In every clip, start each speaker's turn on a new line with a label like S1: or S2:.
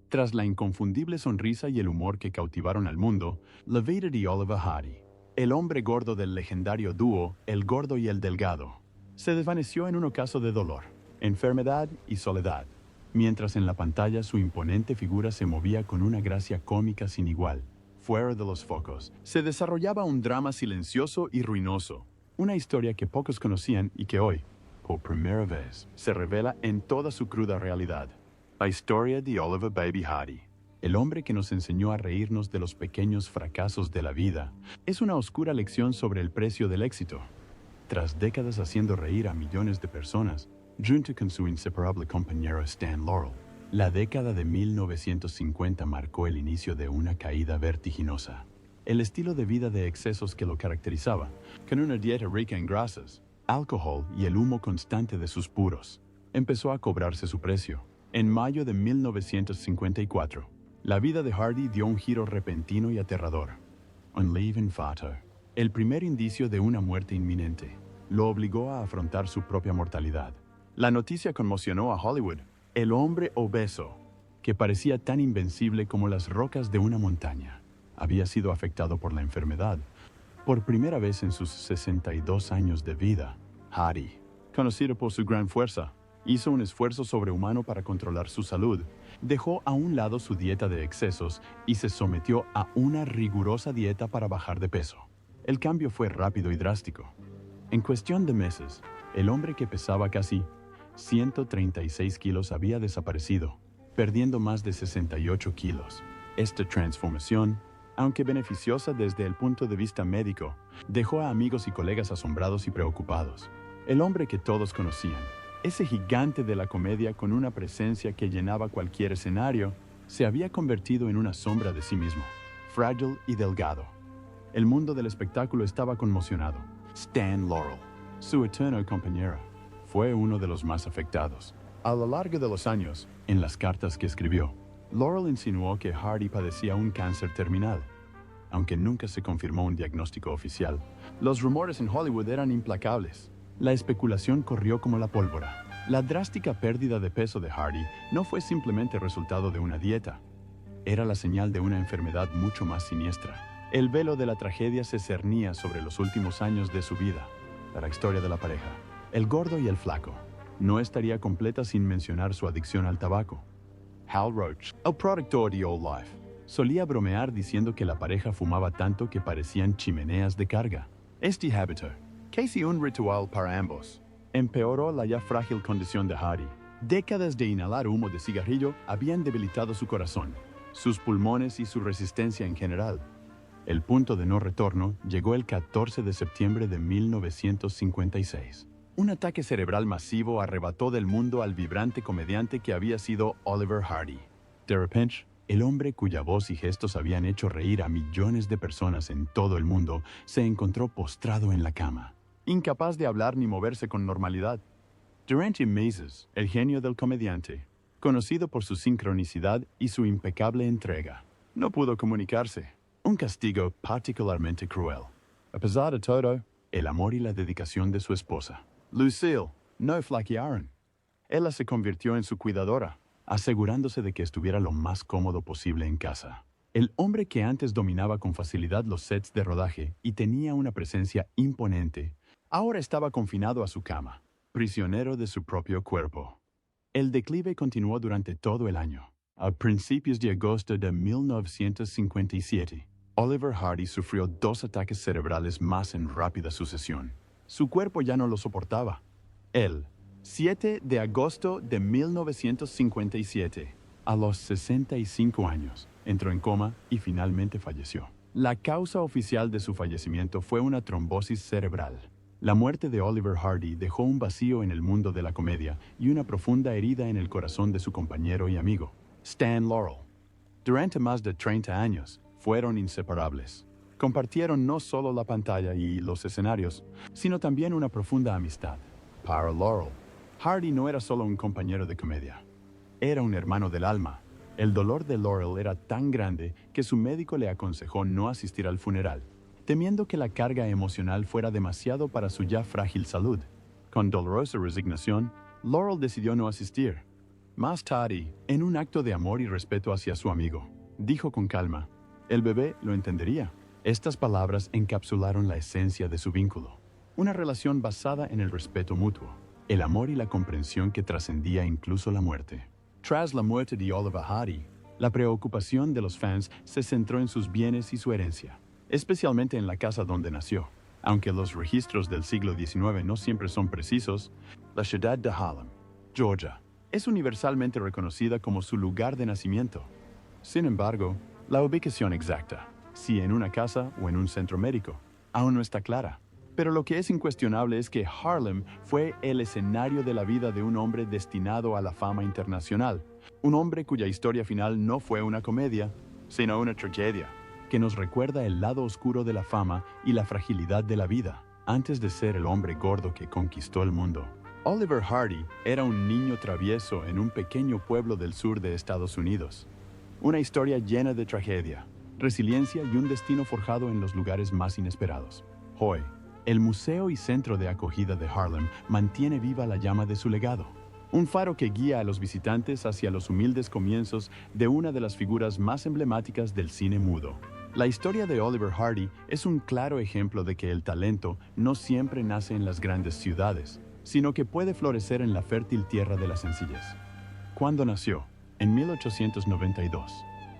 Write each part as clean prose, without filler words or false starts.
S1: Tras la inconfundible sonrisa y el humor que cautivaron al mundo, la vida de Oliver Hardy, el hombre gordo del legendario dúo El Gordo y el Delgado, se desvaneció en un ocaso de dolor, enfermedad y soledad, mientras en la pantalla su imponente figura se movía con una gracia cómica sin igual. Fuera de los focos, se desarrollaba un drama silencioso y ruinoso, una historia que pocos conocían y que hoy, por primera vez, se revela en toda su cruda realidad. La historia de Oliver Baby Hardy, el hombre que nos enseñó a reírnos de los pequeños fracasos de la vida, es una oscura lección sobre el precio del éxito. Tras décadas haciendo reír a millones de personas, junto con su inseparable compañero Stan Laurel, la década de 1950 marcó el inicio de una caída vertiginosa. El estilo de vida de excesos que lo caracterizaba, con una dieta rica en grasas, alcohol y el humo constante de sus puros, empezó a cobrarse su precio. En mayo de 1954, la vida de Hardy dio un giro repentino y aterrador. Un leave fatal, el primer indicio de una muerte inminente, lo obligó a afrontar su propia mortalidad. La noticia conmocionó a Hollywood. El hombre obeso, que parecía tan invencible como las rocas de una montaña, había sido afectado por la enfermedad. Por primera vez en sus 62 años de vida, Hardy, conocido por su gran fuerza, hizo un esfuerzo sobrehumano para controlar su salud, dejó a un lado su dieta de excesos y se sometió a una rigurosa dieta para bajar de peso. El cambio fue rápido y drástico. En cuestión de meses, el hombre que pesaba casi 136 kilos había desaparecido, perdiendo más de 68 kilos. Esta transformación, aunque beneficiosa desde el punto de vista médico, dejó a amigos y colegas asombrados y preocupados. El hombre que todos conocían, ese gigante de la comedia con una presencia que llenaba cualquier escenario, se había convertido en una sombra de sí mismo, frágil y delgado. El mundo del espectáculo estaba conmocionado. Stan Laurel, su eterno compañero, fue uno de los más afectados. A lo largo de los años, en las cartas que escribió, Laurel insinuó que Hardy padecía un cáncer terminal. Aunque nunca se confirmó un diagnóstico oficial, los rumores en Hollywood eran implacables. La especulación corrió como la pólvora. La drástica pérdida de peso de Hardy no fue simplemente resultado de una dieta. Era la señal de una enfermedad mucho más siniestra. El velo de la tragedia se cernía sobre los últimos años de su vida. La historia de la pareja, el gordo y el flaco, no estaría completa sin mencionar su adicción al tabaco. Hal Roach, el productor de Old Life, solía bromear diciendo que la pareja fumaba tanto que parecían chimeneas de carga. Este hábito, casi un ritual para ambos, empeoró la ya frágil condición de Hardy. Décadas de inhalar humo de cigarrillo habían debilitado su corazón, sus pulmones y su resistencia en general. El punto de no retorno llegó el 14 de septiembre de 1956. Un ataque cerebral masivo arrebató del mundo al vibrante comediante que había sido Oliver Hardy. De repente, el hombre cuya voz y gestos habían hecho reír a millones de personas en todo el mundo se encontró postrado en la cama, incapaz de hablar ni moverse con normalidad. Durante meses, el genio del comediante, conocido por su sincronicidad y su impecable entrega, no pudo comunicarse. Un castigo particularmente cruel. A pesar de todo, el amor y la dedicación de su esposa, Lucille, no flaquearon. Ella se convirtió en su cuidadora, asegurándose de que estuviera lo más cómodo posible en casa. El hombre que antes dominaba con facilidad los sets de rodaje y tenía una presencia imponente, ahora estaba confinado a su cama, prisionero de su propio cuerpo. El declive continuó durante todo el año. A principios de agosto de 1957, Oliver Hardy sufrió 2 ataques cerebrales más en rápida sucesión. Su cuerpo ya no lo soportaba. El 7 de agosto de 1957, a los 65 años, entró en coma y finalmente falleció. La causa oficial de su fallecimiento fue una trombosis cerebral. La muerte de Oliver Hardy dejó un vacío en el mundo de la comedia y una profunda herida en el corazón de su compañero y amigo, Stan Laurel. Durante más de 30 años, fueron inseparables. Compartieron no solo la pantalla y los escenarios, sino también una profunda amistad. Para Laurel, Hardy no era solo un compañero de comedia. Era un hermano del alma. El dolor de Laurel era tan grande que su médico le aconsejó no asistir al funeral, temiendo que la carga emocional fuera demasiado para su ya frágil salud. Con dolorosa resignación, Laurel decidió no asistir. Más tarde, en un acto de amor y respeto hacia su amigo, dijo con calma, el bebé lo entendería. Estas palabras encapsularon la esencia de su vínculo, una relación basada en el respeto mutuo, el amor y la comprensión que trascendía incluso la muerte. Tras la muerte de Oliver Hardy, la preocupación de los fans se centró en sus bienes y su herencia, especialmente en la casa donde nació. Aunque los registros del siglo XIX no siempre son precisos, la ciudad de Harlem, Georgia, es universalmente reconocida como su lugar de nacimiento. Sin embargo, la ubicación exacta, si en una casa o en un centro médico, aún no está clara. Pero lo que es incuestionable es que Harlem fue el escenario de la vida de un hombre destinado a la fama internacional, un hombre cuya historia final no fue una comedia, sino una tragedia, que nos recuerda el lado oscuro de la fama y la fragilidad de la vida, antes de ser el hombre gordo que conquistó el mundo. Oliver Hardy era un niño travieso en un pequeño pueblo del sur de Estados Unidos. Una historia llena de tragedia, resiliencia y un destino forjado en los lugares más inesperados. Hoy, el Museo y Centro de Acogida de Harlem mantiene viva la llama de su legado, un faro que guía a los visitantes hacia los humildes comienzos de una de las figuras más emblemáticas del cine mudo. La historia de Oliver Hardy es un claro ejemplo de que el talento no siempre nace en las grandes ciudades, sino que puede florecer en la fértil tierra de la sencillez. ¿Cuándo nació? En 1892.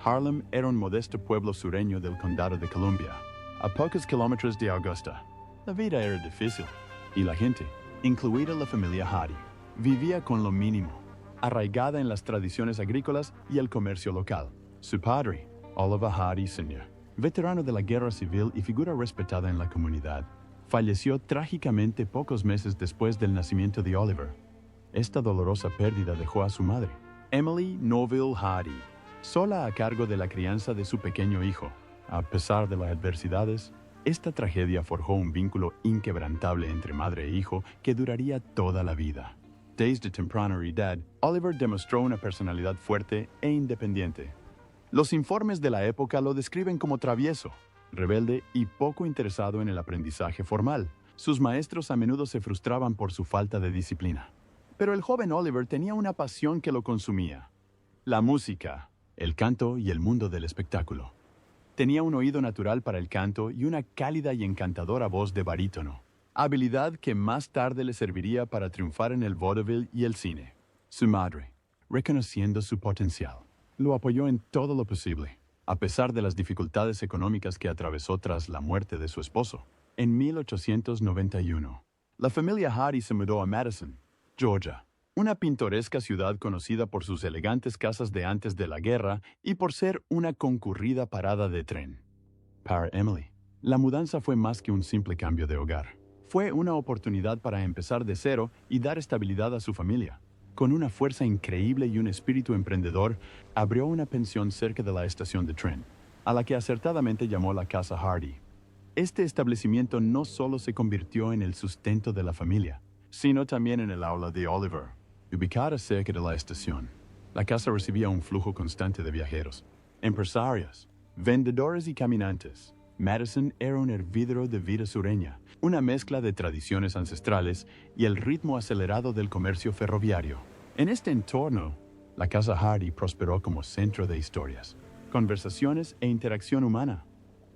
S1: Harlem era un modesto pueblo sureño del condado de Columbia, a pocos kilómetros de Augusta. La vida era difícil, y la gente, incluida la familia Hardy, vivía con lo mínimo, arraigada en las tradiciones agrícolas y el comercio local. Su padre, Oliver Hardy Sr., veterano de la guerra civil y figura respetada en la comunidad, falleció trágicamente pocos meses después del nacimiento de Oliver. Esta dolorosa pérdida dejó a su madre, Emily Noville Hardy, sola a cargo de la crianza de su pequeño hijo. A pesar de las adversidades, esta tragedia forjó un vínculo inquebrantable entre madre e hijo que duraría toda la vida. Desde temprana edad, Oliver demostró una personalidad fuerte e independiente. Los informes de la época lo describen como travieso, rebelde y poco interesado en el aprendizaje formal. Sus maestros a menudo se frustraban por su falta de disciplina. Pero el joven Oliver tenía una pasión que lo consumía: la música, el canto y el mundo del espectáculo. Tenía un oído natural para el canto y una cálida y encantadora voz de barítono, habilidad que más tarde le serviría para triunfar en el vaudeville y el cine. Su madre, reconociendo su potencial, lo apoyó en todo lo posible, a pesar de las dificultades económicas que atravesó tras la muerte de su esposo. En 1891, la familia Hardy se mudó a Madison, Georgia, una pintoresca ciudad conocida por sus elegantes casas de antes de la guerra y por ser una concurrida parada de tren. Para Emily, la mudanza fue más que un simple cambio de hogar. Fue una oportunidad para empezar de cero y dar estabilidad a su familia. Con una fuerza increíble y un espíritu emprendedor, abrió una pensión cerca de la estación de tren, a la que acertadamente llamó la Casa Hardy. Este establecimiento no solo se convirtió en el sustento de la familia, sino también en el aula de Oliver. Ubicada cerca de la estación, la casa recibía un flujo constante de viajeros, empresarios, vendedores y caminantes. Madison era un hervidero de vida sureña, una mezcla de tradiciones ancestrales y el ritmo acelerado del comercio ferroviario. En este entorno, la Casa Hardy prosperó como centro de historias, conversaciones e interacción humana,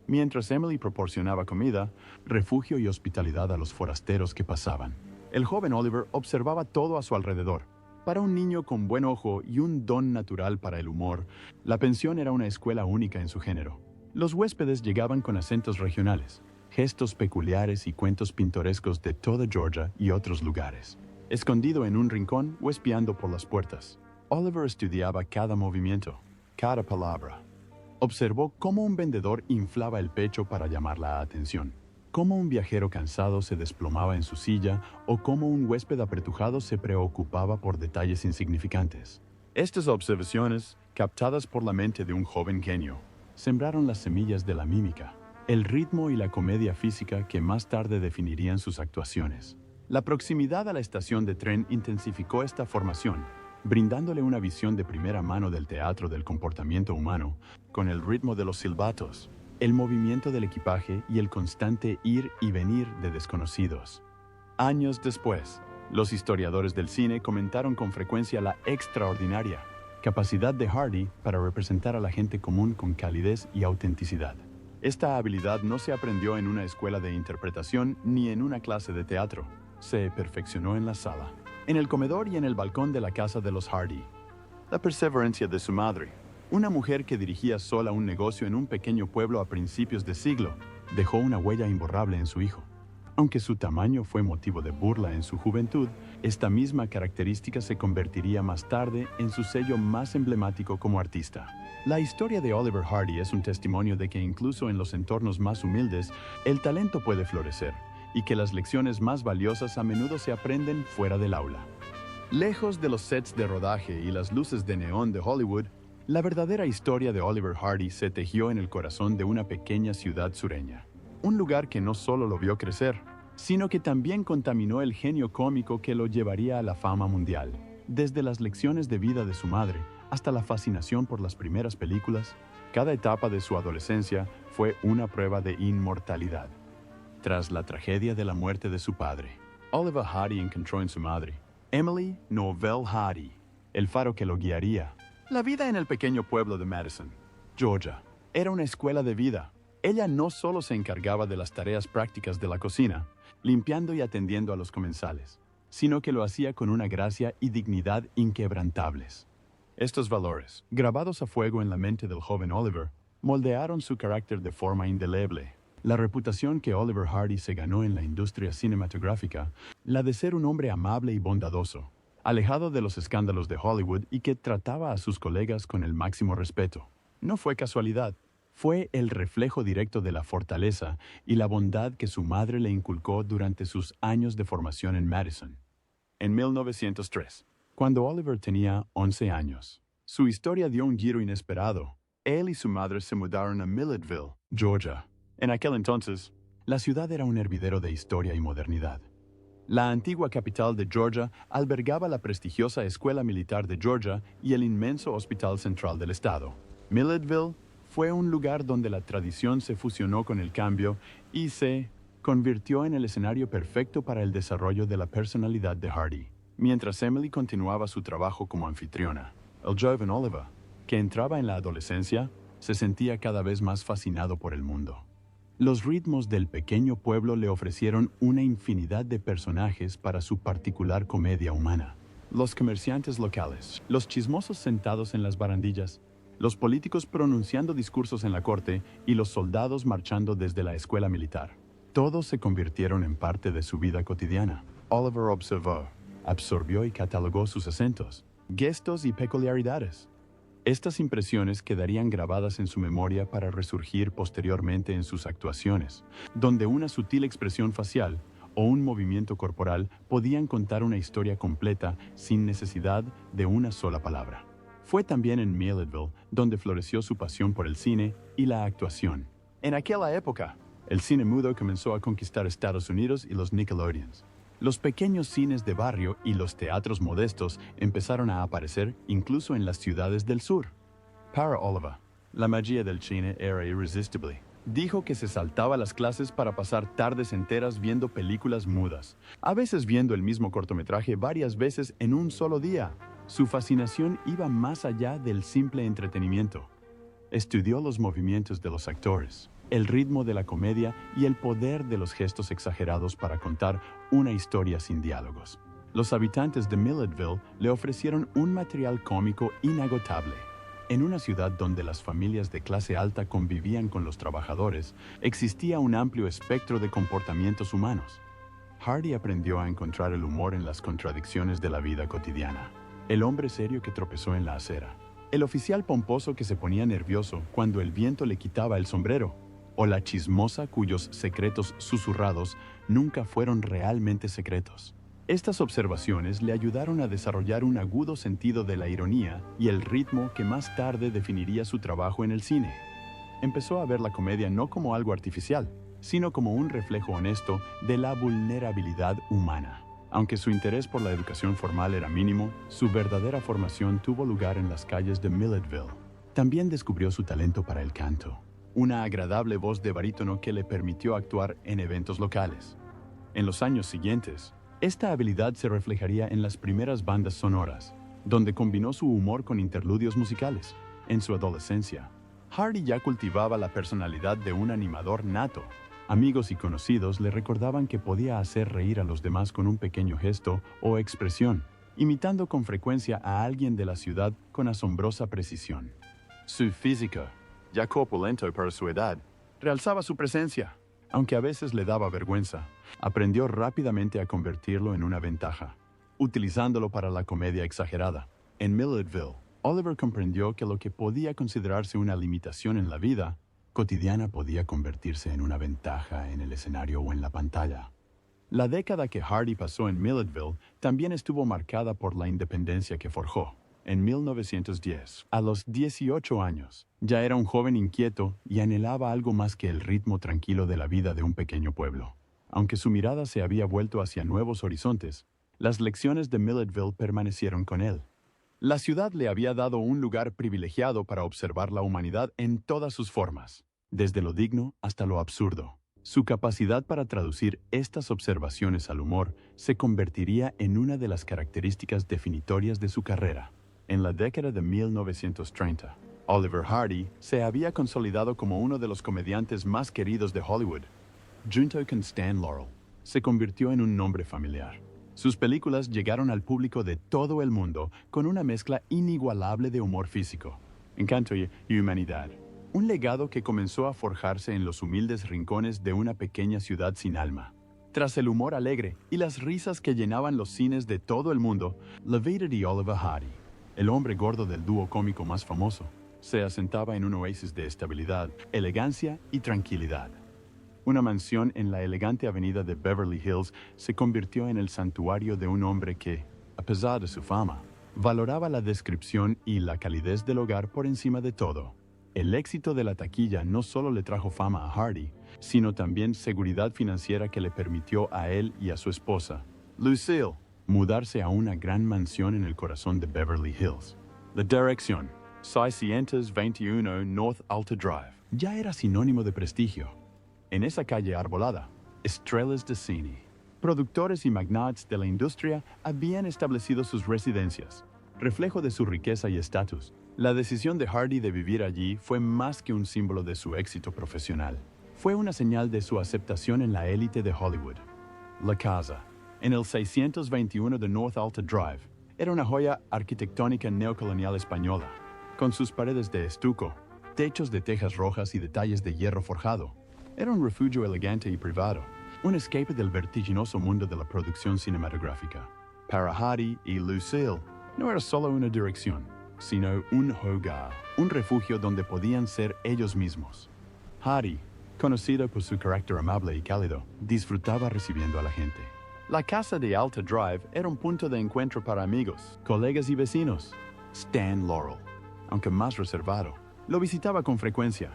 S1: mientras Emily proporcionaba comida, refugio y hospitalidad a los forasteros que pasaban. El joven Oliver observaba todo a su alrededor. Para un niño con buen ojo y un don natural para el humor, la pensión era una escuela única en su género. Los huéspedes llegaban con acentos regionales, gestos peculiares y cuentos pintorescos de toda Georgia y otros lugares. Escondido en un rincón o espiando por las puertas, Oliver estudiaba cada movimiento, cada palabra. Observó cómo un vendedor inflaba el pecho para llamar la atención, cómo un viajero cansado se desplomaba en su silla o cómo un huésped apretujado se preocupaba por detalles insignificantes. Estas observaciones, captadas por la mente de un joven genio, sembraron las semillas de la mímica, el ritmo y la comedia física que más tarde definirían sus actuaciones. La proximidad a la estación de tren intensificó esta formación, brindándole una visión de primera mano del teatro del comportamiento humano, con el ritmo de los silbatos, el movimiento del equipaje y el constante ir y venir de desconocidos. Años después, Los historiadores del cine comentaron con frecuencia la extraordinaria capacidad de Hardy para representar a la gente común con calidez y autenticidad. Esta habilidad no se aprendió en una escuela de interpretación ni en una clase de teatro. Se perfeccionó en la sala, en el comedor y en el balcón de la casa de los Hardy. La perseverancia de su madre, una mujer que dirigía sola un negocio en un pequeño pueblo a principios de siglo, dejó una huella imborrable en su hijo. Aunque su tamaño fue motivo de burla en su juventud, esta misma característica se convertiría más tarde en su sello más emblemático como artista. La historia de Oliver Hardy es un testimonio de que incluso en los entornos más humildes, el talento puede florecer y que las lecciones más valiosas a menudo se aprenden fuera del aula. Lejos de los sets de rodaje y las luces de neón de Hollywood, la verdadera historia de Oliver Hardy se tejió en el corazón de una pequeña ciudad sureña. Un lugar que no solo lo vio crecer, sino que también contaminó el genio cómico que lo llevaría a la fama mundial. Desde las lecciones de vida de su madre hasta la fascinación por las primeras películas, cada etapa de su adolescencia fue una prueba de inmortalidad. Tras la tragedia de la muerte de su padre, Oliver Hardy encontró en su madre, Emily Novell Hardy, el faro que lo guiaría. La vida en el pequeño pueblo de Madison, Georgia, era una escuela de vida. Ella no solo se encargaba de las tareas prácticas de la cocina, limpiando y atendiendo a los comensales, sino que lo hacía con una gracia y dignidad inquebrantables. Estos valores, grabados a fuego en la mente del joven Oliver, moldearon su carácter de forma indeleble. La reputación que Oliver Hardy se ganó en la industria cinematográfica, la de ser un hombre amable y bondadoso, alejado de los escándalos de Hollywood y que trataba a sus colegas con el máximo respeto, no fue casualidad. Fue el reflejo directo de la fortaleza y la bondad que su madre le inculcó durante sus años de formación en Madison. En 1903, cuando Oliver tenía 11 años, su historia dio un giro inesperado. Él y su madre se mudaron a Milledgeville, Georgia. En aquel entonces, la ciudad era un hervidero de historia y modernidad. La antigua capital de Georgia albergaba la prestigiosa Escuela Militar de Georgia y el inmenso Hospital Central del Estado. Milledgeville fue un lugar donde la tradición se fusionó con el cambio y se convirtió en el escenario perfecto para el desarrollo de la personalidad de Hardy. Mientras Emily continuaba su trabajo como anfitriona, el joven Oliver, que entraba en la adolescencia, se sentía cada vez más fascinado por el mundo. Los ritmos del pequeño pueblo le ofrecieron una infinidad de personajes para su particular comedia humana. Los comerciantes locales, los chismosos sentados en las barandillas, los políticos pronunciando discursos en la corte y los soldados marchando desde la escuela militar. Todos se convirtieron en parte de su vida cotidiana. Oliver observó, absorbió y catalogó sus acentos, gestos y peculiaridades. Estas impresiones quedarían grabadas en su memoria para resurgir posteriormente en sus actuaciones, donde una sutil expresión facial o un movimiento corporal podían contar una historia completa sin necesidad de una sola palabra. Fue también en Milledgeville donde floreció su pasión por el cine y la actuación. En aquella época, el cine mudo comenzó a conquistar Estados Unidos y los Nickelodeons. Los pequeños cines de barrio y los teatros modestos empezaron a aparecer incluso en las ciudades del sur. Para Oliver, la magia del cine era irresistible. Dijo que se saltaba las clases para pasar tardes enteras viendo películas mudas, a veces viendo el mismo cortometraje varias veces en un solo día. Su fascinación iba más allá del simple entretenimiento. Estudió los movimientos de los actores, el ritmo de la comedia y el poder de los gestos exagerados para contar una historia sin diálogos. Los habitantes de Milledgeville le ofrecieron un material cómico inagotable. En una ciudad donde las familias de clase alta convivían con los trabajadores, existía un amplio espectro de comportamientos humanos. Hardy aprendió a encontrar el humor en las contradicciones de la vida cotidiana. El hombre serio que tropezó en la acera, el oficial pomposo que se ponía nervioso cuando el viento le quitaba el sombrero, o la chismosa cuyos secretos susurrados nunca fueron realmente secretos. Estas observaciones le ayudaron a desarrollar un agudo sentido de la ironía y el ritmo que más tarde definiría su trabajo en el cine. Empezó a ver la comedia no como algo artificial, sino como un reflejo honesto de la vulnerabilidad humana. Aunque su interés por la educación formal era mínimo, su verdadera formación tuvo lugar en las calles de Milledgeville. También descubrió su talento para el canto, una agradable voz de barítono que le permitió actuar en eventos locales. En los años siguientes, Esta habilidad se reflejaría en las primeras bandas sonoras, donde combinó su humor con interludios musicales. En su adolescencia, Hardy ya cultivaba la personalidad de un animador nato. Amigos y conocidos le recordaban que podía hacer reír a los demás con un pequeño gesto o expresión, imitando con frecuencia a alguien de la ciudad con asombrosa precisión. Su físico, ya corpulento para su edad, realzaba su presencia. Aunque a veces le daba vergüenza, aprendió rápidamente a convertirlo en una ventaja, utilizándolo para la comedia exagerada. En Milledgeville, Oliver comprendió que lo que podía considerarse una limitación en la vida cotidiana podía convertirse en una ventaja en el escenario o en la pantalla. La década que Hardy pasó en Milledgeville también estuvo marcada por la independencia que forjó. En 1910, a los 18 años, ya era un joven inquieto y anhelaba algo más que el ritmo tranquilo de la vida de un pequeño pueblo. Aunque su mirada se había vuelto hacia nuevos horizontes, las lecciones de Milledgeville permanecieron con él. La ciudad le había dado un lugar privilegiado para observar la humanidad en todas sus formas, desde lo digno hasta lo absurdo. Su capacidad para traducir estas observaciones al humor se convertiría en una de las características definitorias de su carrera. En la década de 1930, Oliver Hardy se había consolidado como uno de los comediantes más queridos de Hollywood. Junto con Stan Laurel, se convirtió en un nombre familiar. Sus películas llegaron al público de todo el mundo con una mezcla inigualable de humor físico, encanto y humanidad. Un legado que comenzó a forjarse en los humildes rincones de una pequeña ciudad sin alma. Tras el humor alegre y las risas que llenaban los cines de todo el mundo, Levita y Oliver Hardy, el hombre gordo del dúo cómico más famoso, se asentaba en un oasis de estabilidad, elegancia y tranquilidad. Una mansión en la elegante avenida de Beverly Hills se convirtió en el santuario de un hombre que, a pesar de su fama, valoraba la descripción y la calidez del hogar por encima de todo. El éxito de la taquilla no solo le trajo fama a Hardy, sino también seguridad financiera que le permitió a él y a su esposa, Lucille, mudarse a una gran mansión en el corazón de Beverly Hills. La dirección, 621 North Alta Drive, ya era sinónimo de prestigio. En esa calle arbolada, estrellas de cine, productores y magnates de la industria habían establecido sus residencias, reflejo de su riqueza y estatus. La decisión de Hardy de vivir allí fue más que un símbolo de su éxito profesional. Fue una señal de su aceptación en la élite de Hollywood. La casa, en el 621 de North Alta Drive, era una joya arquitectónica neocolonial española, con sus paredes de estuco, techos de tejas rojas y detalles de hierro forjado. Era un refugio elegante y privado, un escape del vertiginoso mundo de la producción cinematográfica. Para Hardy y Lucille, no era solo una dirección, sino un hogar, un refugio donde podían ser ellos mismos. Hardy, conocido por su carácter amable y cálido, disfrutaba recibiendo a la gente. La casa de Alta Drive era un punto de encuentro para amigos, colegas y vecinos. Stan Laurel, aunque más reservado, lo visitaba con frecuencia.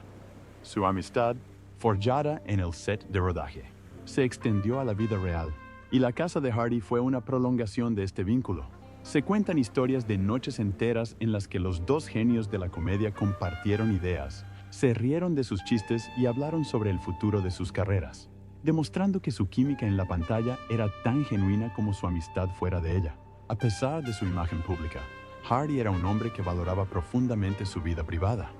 S1: Su amistad, forjada en el set de rodaje, se extendió a la vida real, y la casa de Hardy fue una prolongación de este vínculo. Se cuentan historias de noches enteras en las que los dos genios de la comedia compartieron ideas, se rieron de sus chistes y hablaron sobre el futuro de sus carreras, demostrando que su química en la pantalla era tan genuina como su amistad fuera de ella. A pesar de su imagen pública, Hardy era un hombre que valoraba profundamente su vida privada.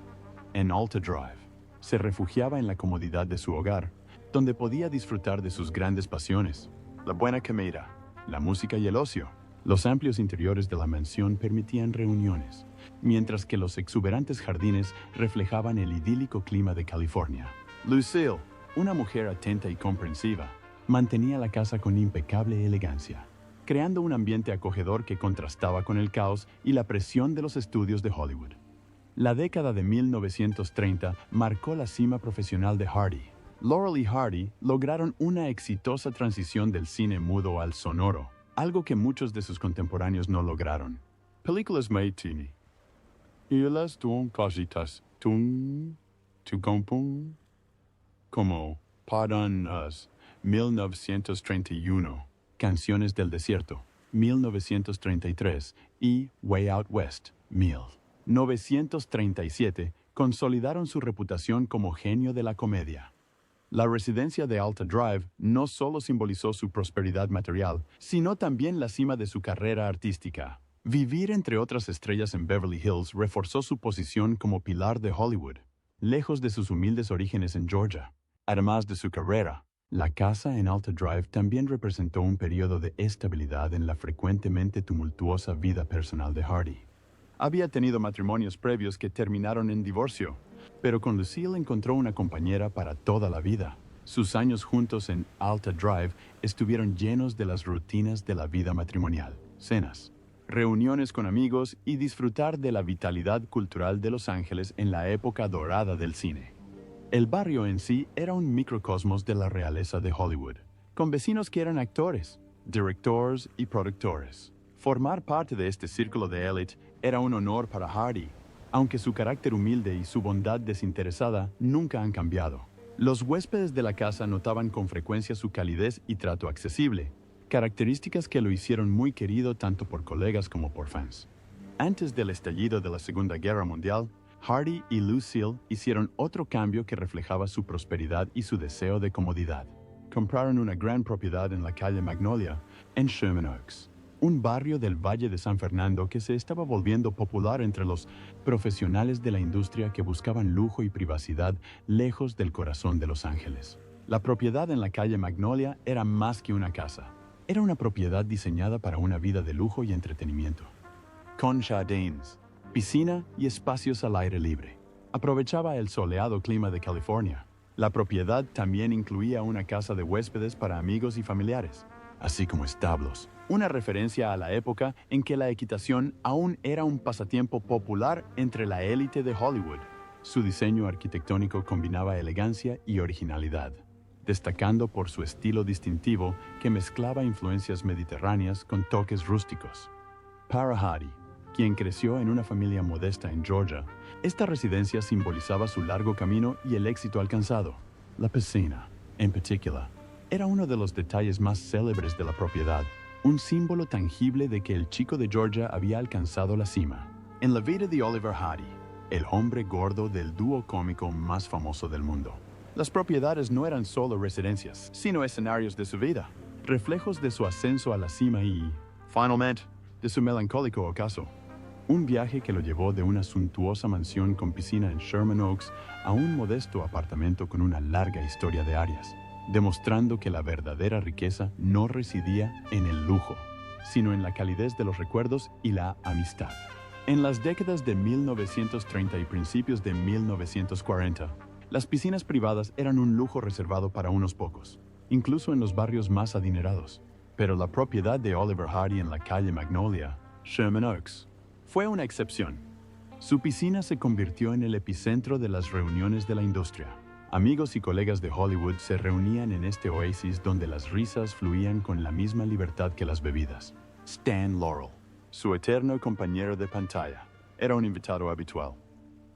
S1: En Alta Drive, se refugiaba en la comodidad de su hogar, donde podía disfrutar de sus grandes pasiones, la buena comida, la música y el ocio. Los amplios interiores de la mansión permitían reuniones, mientras que los exuberantes jardines reflejaban el idílico clima de California. Lucille, una mujer atenta y comprensiva, mantenía la casa con impecable elegancia, creando un ambiente acogedor que contrastaba con el caos y la presión de los estudios de Hollywood. La década de 1930 marcó la cima profesional de Hardy. Laurel y Hardy lograron una exitosa transición del cine mudo al sonoro, algo que muchos de sus contemporáneos no lograron. Películas Maitini. Y las tuon cositas tun tu compun como Pardon Us, 1931, Canciones del Desierto, 1933 y Way Out West, 1937, consolidaron su reputación como genio de la comedia. La residencia de Alta Drive no solo simbolizó su prosperidad material, sino también la cima de su carrera artística. Vivir entre otras estrellas en Beverly Hills reforzó su posición como pilar de Hollywood, lejos de sus humildes orígenes en Georgia. Además de su carrera, la casa en Alta Drive también representó un periodo de estabilidad en la frecuentemente tumultuosa vida personal de Hardy. Había tenido matrimonios previos que terminaron en divorcio, pero con Lucille encontró una compañera para toda la vida. Sus años juntos en Alta Drive estuvieron llenos de las rutinas de la vida matrimonial, cenas, reuniones con amigos y disfrutar de la vitalidad cultural de Los Ángeles en la época dorada del cine. El barrio en sí era un microcosmos de la realeza de Hollywood, con vecinos que eran actores, directores y productores. Formar parte de este círculo de élite era un honor para Hardy, aunque su carácter humilde y su bondad desinteresada nunca han cambiado. Los huéspedes de la casa notaban con frecuencia su calidez y trato accesible, características que lo hicieron muy querido tanto por colegas como por fans. Antes del estallido de la Segunda Guerra Mundial, Hardy y Lucille hicieron otro cambio que reflejaba su prosperidad y su deseo de comodidad. Compraron una gran propiedad en la calle Magnolia, en Sherman Oaks, un barrio del Valle de San Fernando que se estaba volviendo popular entre los profesionales de la industria que buscaban lujo y privacidad lejos del corazón de Los Ángeles. La propiedad en la calle Magnolia era más que una casa. Era una propiedad diseñada para una vida de lujo y entretenimiento. Con jardines, piscina y espacios al aire libre. Aprovechaba el soleado clima de California. La propiedad también incluía una casa de huéspedes para amigos y familiares, así como establos, una referencia a la época en que la equitación aún era un pasatiempo popular entre la élite de Hollywood. Su diseño arquitectónico combinaba elegancia y originalidad, destacando por su estilo distintivo que mezclaba influencias mediterráneas con toques rústicos. Para Hardy, quien creció en una familia modesta en Georgia, esta residencia simbolizaba su largo camino y el éxito alcanzado. La piscina, en particular, era uno de los detalles más célebres de la propiedad, un símbolo tangible de que el chico de Georgia había alcanzado la cima. En la vida de Oliver Hardy, el hombre gordo del dúo cómico más famoso del mundo, las propiedades no eran solo residencias, sino escenarios de su vida, reflejos de su ascenso a la cima y, finalmente, de su melancólico ocaso. Un viaje que lo llevó de una suntuosa mansión con piscina en Sherman Oaks a un modesto apartamento con una larga historia de áreas, demostrando que la verdadera riqueza no residía en el lujo, sino en la calidez de los recuerdos y la amistad. En las décadas de 1930 y principios de 1940, las piscinas privadas eran un lujo reservado para unos pocos, incluso en los barrios más adinerados. Pero la propiedad de Oliver Hardy en la calle Magnolia, Sherman Oaks, fue una excepción. Su piscina se convirtió en el epicentro de las reuniones de la industria. Amigos y colegas de Hollywood se reunían en este oasis donde las risas fluían con la misma libertad que las bebidas. Stan Laurel, su eterno compañero de pantalla, era un invitado habitual.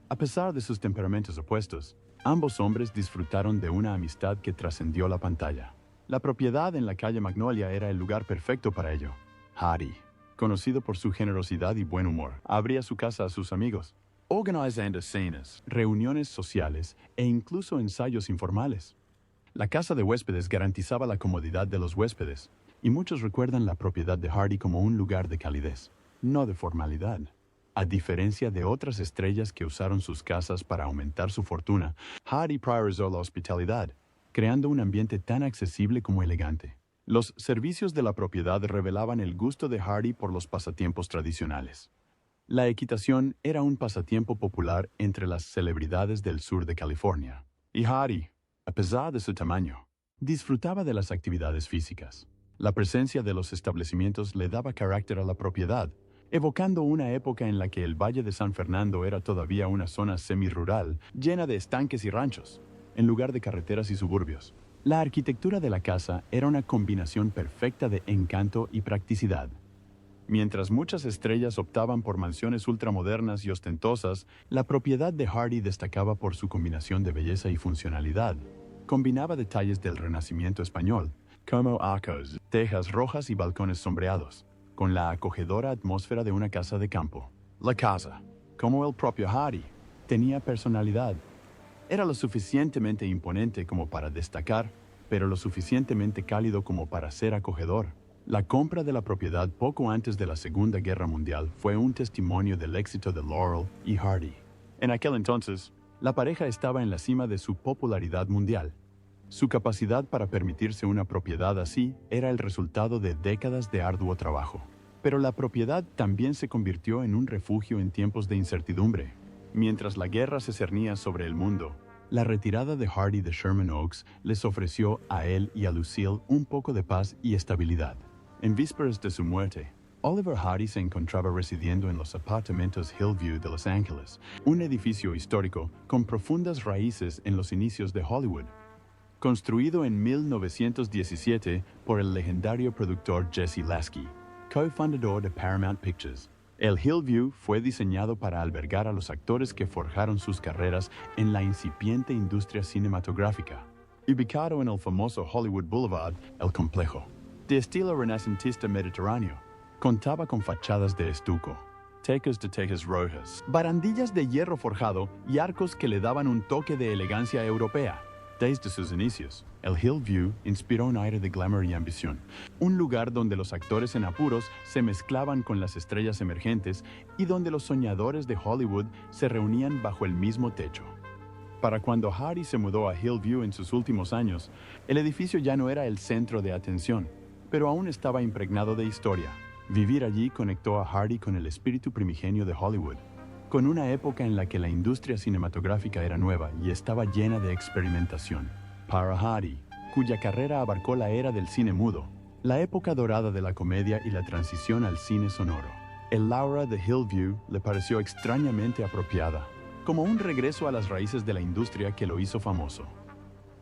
S1: A pesar de sus temperamentos opuestos, ambos hombres disfrutaron de una amistad que trascendió la pantalla. La propiedad en la calle Magnolia era el lugar perfecto para ello. Hardy, conocido por su generosidad y buen humor, abría su casa a sus amigos, organizando cenas, reuniones sociales e incluso ensayos informales. La casa de huéspedes garantizaba la comodidad de los huéspedes, y muchos recuerdan la propiedad de Hardy como un lugar de calidez, no de formalidad. A diferencia de otras estrellas que usaron sus casas para aumentar su fortuna, Hardy priorizó la hospitalidad, creando un ambiente tan accesible como elegante. Los servicios de la propiedad revelaban el gusto de Hardy por los pasatiempos tradicionales. La equitación era un pasatiempo popular entre las celebridades del sur de California, y Hardy, a pesar de su tamaño, disfrutaba de las actividades físicas. La presencia de los establecimientos le daba carácter a la propiedad, evocando una época en la que el Valle de San Fernando era todavía una zona semirural llena de estanques y ranchos, en lugar de carreteras y suburbios. La arquitectura de la casa era una combinación perfecta de encanto y practicidad. Mientras muchas estrellas optaban por mansiones ultramodernas y ostentosas, la propiedad de Hardy destacaba por su combinación de belleza y funcionalidad. Combinaba detalles del Renacimiento español, como arcos, tejas rojas y balcones sombreados, con la acogedora atmósfera de una casa de campo. La casa, como el propio Hardy, tenía personalidad. Era lo suficientemente imponente como para destacar, pero lo suficientemente cálido como para ser acogedor. La compra de la propiedad poco antes de la Segunda Guerra Mundial fue un testimonio del éxito de Laurel y Hardy. En aquel entonces, la pareja estaba en la cima de su popularidad mundial. Su capacidad para permitirse una propiedad así era el resultado de décadas de arduo trabajo. Pero la propiedad también se convirtió en un refugio en tiempos de incertidumbre. Mientras la guerra se cernía sobre el mundo, la retirada de Hardy de Sherman Oaks les ofreció a él y a Lucille un poco de paz y estabilidad. En vísperas de su muerte, Oliver Hardy se encontraba residiendo en los apartamentos Hillview de Los Ángeles, un edificio histórico con profundas raíces en los inicios de Hollywood. Construido en 1917 por el legendario productor Jesse Lasky, cofundador de Paramount Pictures. El Hillview fue diseñado para albergar a los actores que forjaron sus carreras en la incipiente industria cinematográfica. Ubicado en el famoso Hollywood Boulevard, el complejo, de estilo renacentista mediterráneo, contaba con fachadas de estuco, techos de tejas rojas, barandillas de hierro forjado y arcos que le daban un toque de elegancia europea. Desde sus inicios, el Hillview inspiró un aire de glamour y ambición, un lugar donde los actores en apuros se mezclaban con las estrellas emergentes y donde los soñadores de Hollywood se reunían bajo el mismo techo. Para cuando Hardy se mudó a Hillview en sus últimos años, el edificio ya no era el centro de atención, pero aún estaba impregnado de historia. Vivir allí conectó a Hardy con el espíritu primigenio de Hollywood, con una época en la que la industria cinematográfica era nueva y estaba llena de experimentación. Para Hardy, cuya carrera abarcó la era del cine mudo, la época dorada de la comedia y la transición al cine sonoro, el Laura de Hillview le pareció extrañamente apropiada, como un regreso a las raíces de la industria que lo hizo famoso.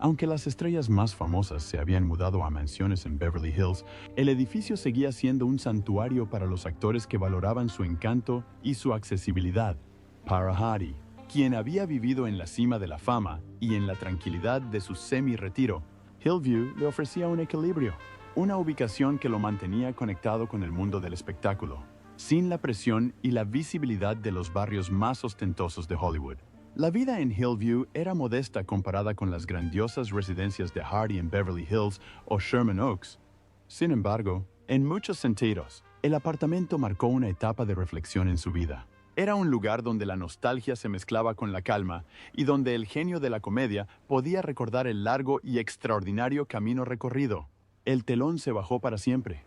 S1: Aunque las estrellas más famosas se habían mudado a mansiones en Beverly Hills, el edificio seguía siendo un santuario para los actores que valoraban su encanto y su accesibilidad. Para Hardy, quien había vivido en la cima de la fama y en la tranquilidad de su semi-retiro, Hillview le ofrecía un equilibrio, una ubicación que lo mantenía conectado con el mundo del espectáculo, sin la presión y la visibilidad de los barrios más ostentosos de Hollywood. La vida en Hillview era modesta comparada con las grandiosas residencias de Hardy en Beverly Hills o Sherman Oaks. Sin embargo, en muchos sentidos, el apartamento marcó una etapa de reflexión en su vida. Era un lugar donde la nostalgia se mezclaba con la calma y donde el genio de la comedia podía recordar el largo y extraordinario camino recorrido. El telón se bajó para siempre.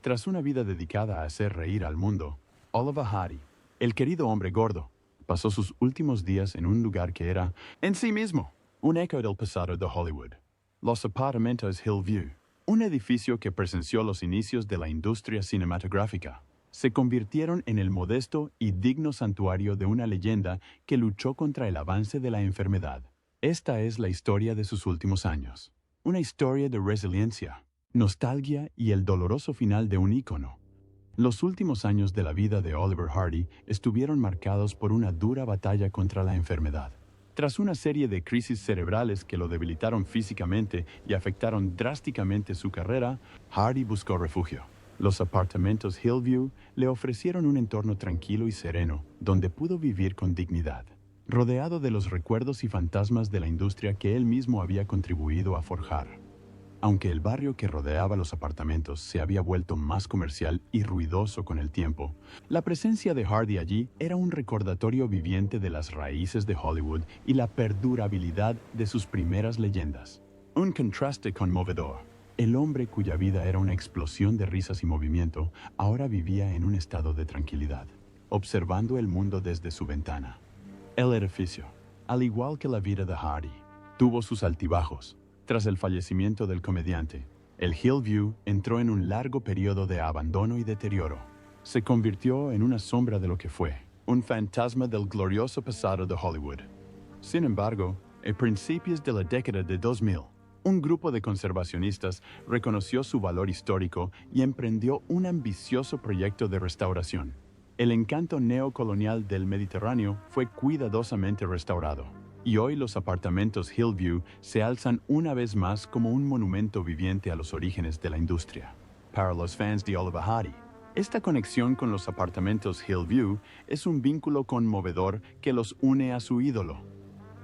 S1: Tras una vida dedicada a hacer reír al mundo, Oliver Hardy, el querido hombre gordo, pasó sus últimos días en un lugar que era, en sí mismo, un eco del pasado de Hollywood. Los apartamentos Hillview, un edificio que presenció los inicios de la industria cinematográfica, se convirtieron en el modesto y digno santuario de una leyenda que luchó contra el avance de la enfermedad. Esta es la historia de sus últimos años. Una historia de resiliencia, nostalgia y el doloroso final de un ícono. Los últimos años de la vida de Oliver Hardy estuvieron marcados por una dura batalla contra la enfermedad. Tras una serie de crisis cerebrales que lo debilitaron físicamente y afectaron drásticamente su carrera, Hardy buscó refugio. Los apartamentos Hillview le ofrecieron un entorno tranquilo y sereno, donde pudo vivir con dignidad, rodeado de los recuerdos y fantasmas de la industria que él mismo había contribuido a forjar. Aunque el barrio que rodeaba los apartamentos se había vuelto más comercial y ruidoso con el tiempo, la presencia de Hardy allí era un recordatorio viviente de las raíces de Hollywood y la perdurabilidad de sus primeras leyendas. Un contraste conmovedor. El hombre cuya vida era una explosión de risas y movimiento, ahora vivía en un estado de tranquilidad, observando el mundo desde su ventana. El edificio, al igual que la vida de Hardy, tuvo sus altibajos. Tras el fallecimiento del comediante, el Hillview entró en un largo periodo de abandono y deterioro. Se convirtió en una sombra de lo que fue, un fantasma del glorioso pasado de Hollywood. Sin embargo, a principios de la década de 2000, un grupo de conservacionistas reconoció su valor histórico y emprendió un ambicioso proyecto de restauración. El encanto neocolonial del Mediterráneo fue cuidadosamente restaurado, y hoy los apartamentos Hillview se alzan una vez más como un monumento viviente a los orígenes de la industria. Para los fans de Oliver Hardy, esta conexión con los apartamentos Hillview es un vínculo conmovedor que los une a su ídolo.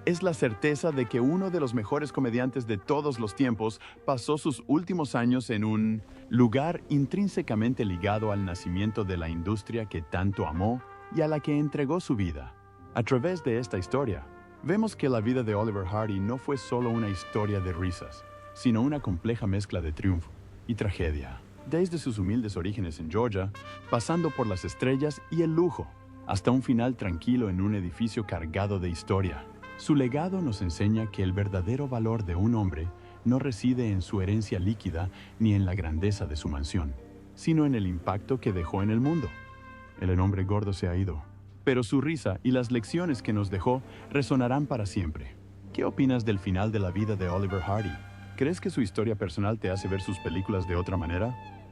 S1: Es la certeza de que uno de los mejores comediantes de todos los tiempos pasó sus últimos años en un lugar intrínsecamente ligado al nacimiento de la industria que tanto amó y a la que entregó su vida. A través de esta historia, vemos que la vida de Oliver Hardy no fue solo una historia de risas, sino una compleja mezcla de triunfo y tragedia. Desde sus humildes orígenes en Georgia, pasando por las estrellas y el lujo, hasta un final tranquilo en un edificio cargado de historia. Su legado nos enseña que el verdadero valor de un hombre no reside en su herencia líquida ni en la grandeza de su mansión, sino en el impacto que dejó en el mundo. El hombre gordo se ha ido, pero su risa y las lecciones que nos dejó resonarán para siempre. ¿Qué opinas del final de la vida de Oliver Hardy? ¿Crees que su historia personal te hace ver sus películas de otra manera?